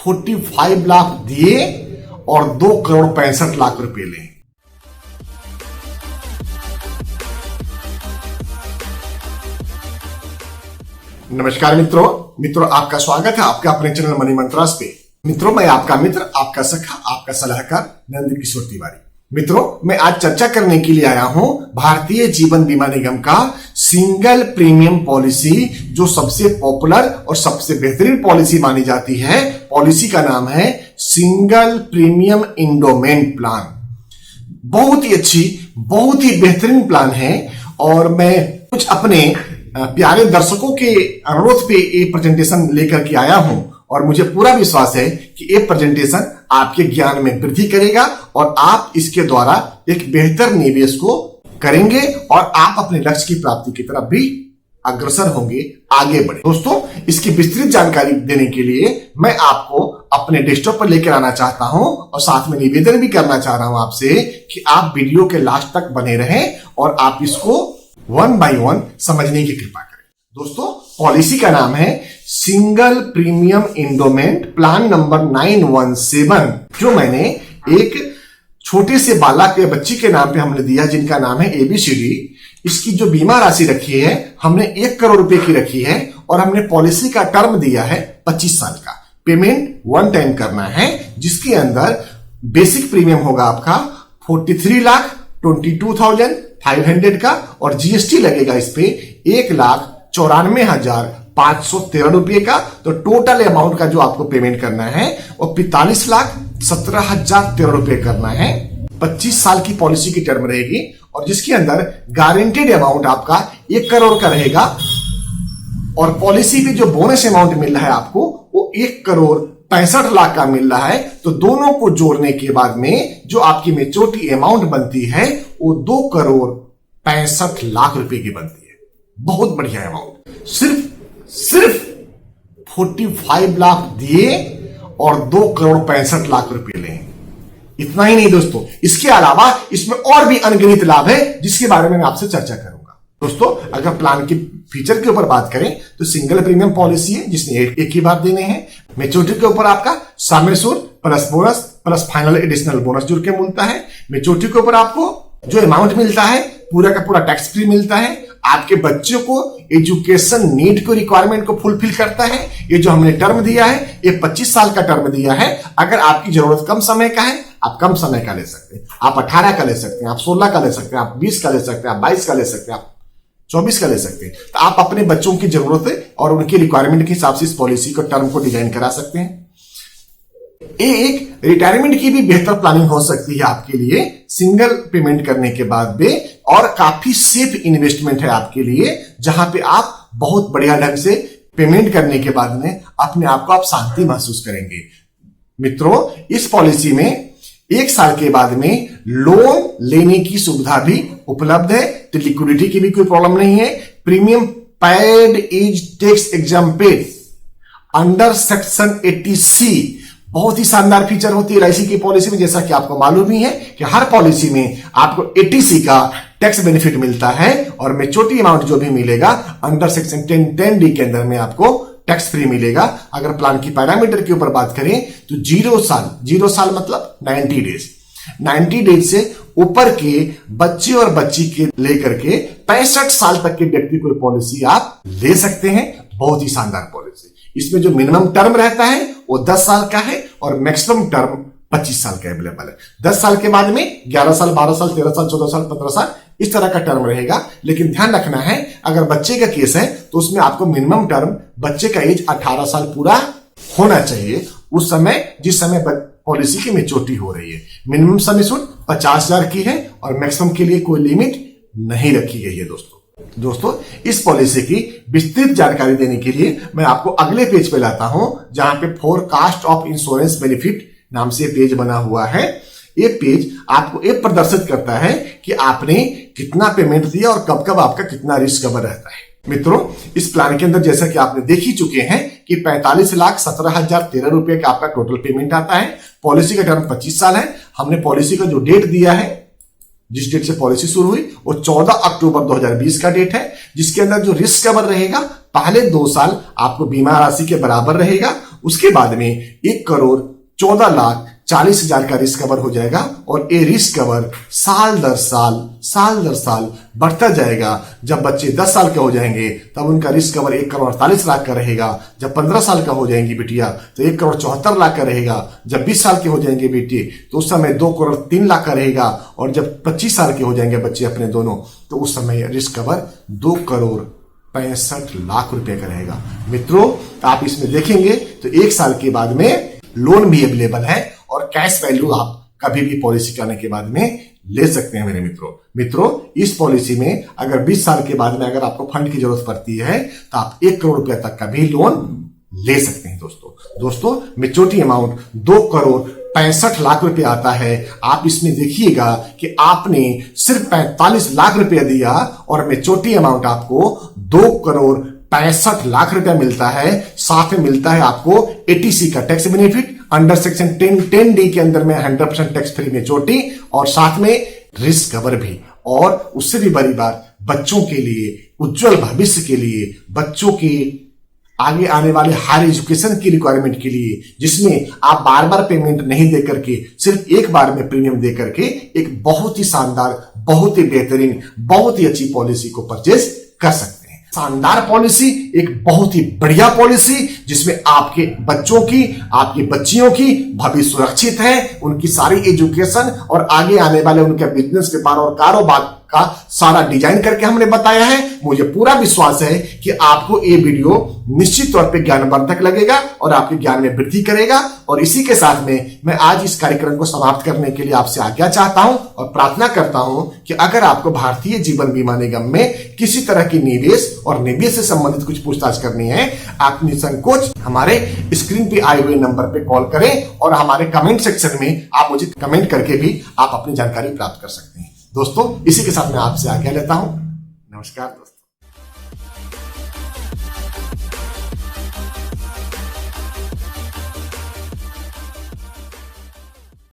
45 लाख दिए और 2,65,00,000 रुपए ले। नमस्कार मित्रों आपका स्वागत है आपके अपने चैनल मनी मंत्रास पे। मित्रों, मैं आपका मित्र, आपका सखा, आपका सलाहकार नंद किशोर तिवारी। मित्रों, मैं आज चर्चा करने के लिए आया हूं भारतीय जीवन बीमा निगम का सिंगल प्रीमियम पॉलिसी, जो सबसे पॉपुलर और सबसे बेहतरीन पॉलिसी मानी जाती है। पॉलिसी का नाम है सिंगल प्रीमियम इंडोमेंट प्लान। बहुत ही अच्छी, बहुत ही बेहतरीन प्लान है और मैं कुछ अपने प्यारे दर्शकों के अनुरोध पे ये प्रेजेंटेशन लेकर के आया हूं और मुझे पूरा विश्वास है कि ये प्रेजेंटेशन आपके ज्ञान में वृद्धि करेगा और आप इसके द्वारा एक बेहतर निवेश को करेंगे और आप अपने लक्ष्य की प्राप्ति की तरफ भी अग्रसर होंगे, आगे बढ़े। दोस्तों, इसकी विस्तृत जानकारी देने के लिए मैं आपको अपने डेस्कटॉप पर लेकर आना चाहता हूं और साथ में निवेदन भी करना चाह रहा हूं आपसे कि आप वीडियो के लास्ट तक बने रहें और आप इसको वन बाय वन समझने की कृपा करें। दोस्तों, पॉलिसी का नाम है single premium endowment plan number 917, जो मैंने एक छोटे से बालक के बच्ची के नाम पे हमने दिया, जिनका नाम है ABCD। इसकी जो बीमा राशि रखी है हमने 1 करोड़ रुपए की रखी है और हमने पॉलिसी का टर्म दिया है 25 साल का। पेमेंट 1 टाइम करना है, जिसके अंदर बेसिक प्रीमियम होगा आपका 43,22,500 का और GST लगेगा इस पे 1,94,513 रुपए का। तो टोटल अमाउंट का जो आपको पेमेंट करना है वो 45,17,013 रुपए करना है। 25 साल की पॉलिसी की टर्म रहेगी और जिसके अंदर गारंटेड अमाउंट आपका 1 करोड़ का रहेगा और पॉलिसी पे जो बोनस अमाउंट मिल रहा है आपको वो 1,65,00,000 का मिल रहा है। तो दोनों को जोड़ने के बाद में जो आपकी मैच्योरिटी अमाउंट बनती है वो 2,65,00,000 रुपए की बनती है। बहुत बढ़िया अमाउंट। सिर्फ 45 लाख दिए और 2,65,00,000 रुपए ले। इतना ही नहीं दोस्तों, इसके अलावा इसमें और भी अनगिनत लाभ है जिसके बारे में मैं आपसे चर्चा करूंगा। दोस्तों, अगर प्लान की फीचर के ऊपर बात करें तो सिंगल प्रीमियम पॉलिसी है जिसने एक ही बार देने हैं। मैच्योरिटी के ऊपर आपका समय सूद plus bonus plus final additional bonus जुड़ के मिलता है। मैच्योरिटी के ऊपर आपको जो अमाउंट मिलता है पूरा का पूरा टैक्स फ्री मिलता है। आपके बच्चों को एजुकेशन नीड को रिक्वायरमेंट को फुलफिल करता है। ये जो हमने टर्म दिया है ये 25 साल का टर्म दिया है। अगर आपकी जरूरत कम समय का है आप कम समय का ले सकते हैं, आप 18 का ले सकते हैं, आप 16 का ले सकते हैं, आप 20 का ले सकते हैं, आप 22 का ले सकते हैं, आप 24 का ले सकते हैं। तो आप अपने बच्चों की जरूरत और उनकी रिक्वायरमेंट के हिसाब से इस पॉलिसी को टर्म को डिजाइन करा सकते हैं। एक रिटायरमेंट की भी बेहतर प्लानिंग हो सकती है आपके लिए सिंगल पेमेंट करने के बाद में, और काफी सेफ इन्वेस्टमेंट है आपके लिए, जहां पे आप बहुत बढ़िया ढंग से पेमेंट करने के बाद में अपने आप को आप शांति महसूस करेंगे। मित्रों, इस पॉलिसी में 1 साल के बाद में लोन लेने की सुविधा भी उपलब्ध है, तो लिक्विडिटी की भी कोई प्रॉब्लम नहीं है। Premium paid is tax exempted under section 80C। बहुत ही शानदार फीचर होती है LIC की पॉलिसी में, जैसा कि आपको मालूम ही है कि हर पॉलिसी में आपको 80C का टैक्स बेनिफिट मिलता है और मैच्योरिटी अमाउंट जो भी मिलेगा अंडर सेक्शन 10D के अंदर में आपको टैक्स फ्री मिलेगा। अगर प्लान की पैरामीटर के ऊपर बात करें तो 0 साल मतलब 90 डेज, 90 डेज से ऊपर के बच्चे और बच्ची के लेकर के 65 साल तक के व्यक्ति को पॉलिसी आप ले सकते हैं। बहुत ही शानदार पॉलिसी। इसमें जो मिनिमम टर्म रहता है वो 10 साल का है और मैक्सिमम टर्म 25 साल का अवेलेबल है। 10 साल के बाद में 11 साल, 12 साल, 13 साल, 14 साल, 15 साल इस तरह का टर्म रहेगा। लेकिन ध्यान रखना है, अगर बच्चे का केस है तो उसमें आपको मिनिमम टर्म बच्चे का एज 18 साल पूरा होना चाहिए उस समय जिस समय पॉलिसी की मैच्योरिटी हो रही है। मिनिमम समय सूद 50,000 की है और मैक्सिमम के लिए कोई लिमिट नहीं रखी गई है। दोस्तों, इस पॉलिसी की विस्तृत जानकारी देने के लिए मैं आपको अगले पेज पे लाता हूं, जहां पे फोरकास्ट ऑफ इंश्योरेंस बेनिफिट नाम से पेज बना हुआ है। ये पेज आपको ये प्रदर्शित करता है कि आपने कितना पेमेंट दिया और कब कब आपका कितना रिस्क कवर रहता है। मित्रों, इस प्लान के अंदर जैसा कि आपने देख ही चुके हैं कि 45,17,013 रुपए का आपका टोटल पेमेंट आता है। पॉलिसी का टर्म 25 साल है। हमने पॉलिसी का जो डेट दिया है, जिस डेट से पॉलिसी शुरू हुई, वो 14 अक्टूबर 2020 का डेट है, जिसके अंदर जो रिस्क कवर रहेगा पहले 2 साल आपको बीमा राशि के बराबर रहेगा उसके बाद में 1,14,40,000 का रिस्क कवर हो जाएगा और ये रिस्क कवर साल दर साल बढ़ता जाएगा। जब बच्चे 10 साल के हो जाएंगे तब उनका रिस्क कवर 1,48,00,000 का रहेगा। जब 15 साल का हो जाएंगी बिटिया तो 1,74,00,000 का रहेगा। जब 20 साल के हो जाएंगे बेटे तो उस समय 2,03,00,000 का रहेगा। और जब 25 साल के हो जाएंगे बच्चे अपने दोनों तो उस समय रिस्क कवर 2,65,00,000 रुपए का रहेगा। मित्रों, आप इसमें देखेंगे तो 1 साल के बाद में लोन भी अवेलेबल है और कैश वैल्यू आप कभी भी पॉलिसी करने के बाद में ले सकते हैं। मेरे मित्रों, इस पॉलिसी में अगर 20 साल के बाद में अगर आपको फंड की जरूरत पड़ती है तो आप 1 करोड़ रुपए तक का भी लोन ले सकते हैं। दोस्तों मेच्योरिटी अमाउंट 2,65,00,000 रुपए आता है। आप इसमें देखिएगा कि आपने सिर्फ 45,00,000 रुपया दिया और मेच्योरिटी अमाउंट आपको 2,65,00,000 रुपया मिलता है। साथ में मिलता है आपको एटीसी का tax benefit under section 10D के अंदर में 100% टैक्स फ्री मेच्योरिटी और साथ में रिस्क कवर भी। और उससे भी बड़ी बात, बच्चों के लिए उज्जवल भविष्य के लिए, बच्चों की आगे आने वाले हायर एजुकेशन की रिक्वायरमेंट के लिए, जिसमें आप बार बार पेमेंट नहीं दे करके सिर्फ एक बार में प्रीमियम दे करके एक बहुत ही शानदार, बहुत ही बेहतरीन, बहुत ही अच्छी पॉलिसी को परचेज कर सकते हैं। शानदार पॉलिसी, एक बहुत ही बढ़िया पॉलिसी जिसमें आपके बच्चों की, आपकी बच्चियों की भविष्य सुरक्षित है, उनकी सारी एजुकेशन और आगे आने वाले उनके बिजनेस व्यापार और कारोबार का सारा डिजाइन करके हमने बताया है। मुझे पूरा विश्वास है कि आपको ये वीडियो निश्चित तौर पे ज्ञानवर्धक लगेगा और आपके ज्ञान में वृद्धि करेगा। और इसी के साथ में मैं आज इस कार्यक्रम को समाप्त करने के लिए आपसे आज्ञा चाहता हूं और प्रार्थना करता हूं कि अगर आपको भारतीय जीवन बीमा निगम में किसी तरह की निवेश और निवेश से संबंधित कुछ पूछताछ करनी है, आप निसंकोच हमारे स्क्रीन पे आए हुए नंबर पे कॉल करें और हमारे कमेंट सेक्शन में आप मुझे कमेंट करके भी आप अपनी जानकारी प्राप्त कर सकते हैं। दोस्तों, इसी के साथ मैं आपसे आज्ञा लेता हूं। नमस्कार दोस्तों।